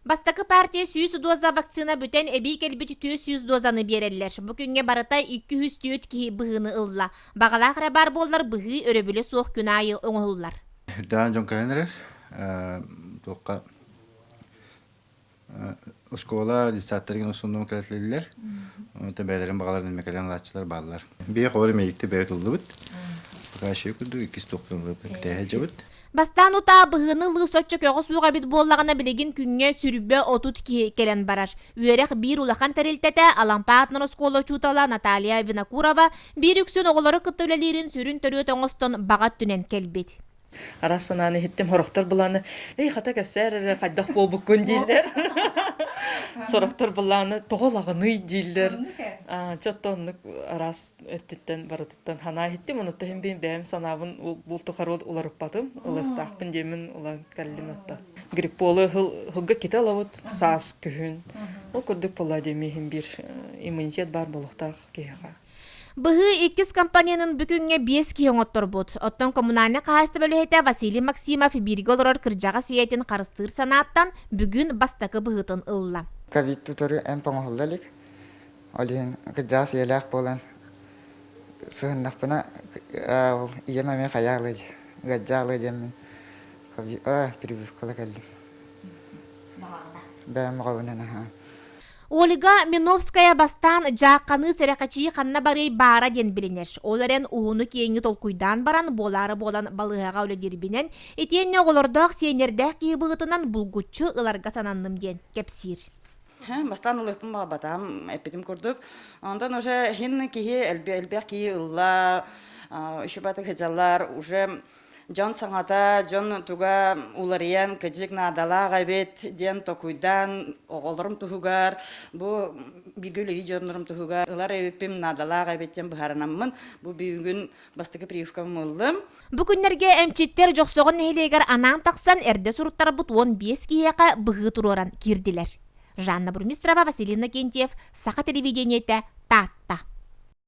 Бастакы партия 100 доза вакцина бүтен эби келбит 100 дозаны береллер. Бүгүнгө барыта 200 ки быгыны ылла. Багалахра бар боллар быгы өрөбүлө соох күн айы оңолулар. Дан жон кайнерер. Тоққа Оскола дистаттерген усунduğum kaliteliler. Tebelerin bağlarının mekalen latçılar bağlar. Bir kore meyikte beyt oldu bit. Bakışı kurdu ikisi doktorun tehece bit. Бастан ута быгыны лыы соччо көҕө сууга бит буоллагана билигин күнгө сүрүбө 30 ки келен барар. Үөрэх бир улахан тарилтете Алампаатнын оскола чутала Наталья Винокурова бир үксүн оголору кыттөлелерин сүрүн төрүөт оңостон багат түнен келбит. Арасынан хиттем хорохтор буланы хата көсөр кайдак болбуккун дийлер. Сороктор буланы тоголагыны дийлер. Чоттоннук арас өттүттен барыттан хана хиттем уну тем бем санабын бултухар уларып батым. Улыктакпын демин улар каллиматта. Грипполы хылга киталавыт сас күһүн. Ол курдук була демихин бир иммунитет бар болуктак кега. Быһы иккис компаниянын бүгүнгө 5 ки оңоттор бут. Оттон коммунальный каасты бөлөһөтө Василий Максимов бирге олорор кыржага сиетин карыстыр санааттан бүгүн бастакы быһытын ылла. Ковид тутору эм поңолдалык. Олин кыржага сиелак болан сыгыннакпына иемеме каялы гаджалы демин. Ковид прививкала келдим. Бәм гавнана. Ольга Миновская бастан жакканы серекачи канна бары бара ден билинер. Оларен уunu кийинги толкуйдан баран болары болан балыгага өлөдирбинен этиенне оголордоох сиенердех кийбыгытынан булгуччу ыларга сананным ден кепсир. Бастан улыппын батам эпитим курдук. Ондан уже хин кии элбек кии ылла ишубаты хеджалар уже Жон саңата, жон туга улариян кыжык надала гайбет ден токуйдан оголорум тугар бу бигүлеги жонорум тугар улар эпим надала гайбеттен баһаранаммын бу бүгүн бастыкы прививкам мылдым. Бу күннерге эмчиттер жоксогон нехилегер анан таксан эрде суруттар бут 15 кияка быгы туроран кирдилер. Жанна Бурмистрова, Василина Кентьев, Саха телевидениете, Татта.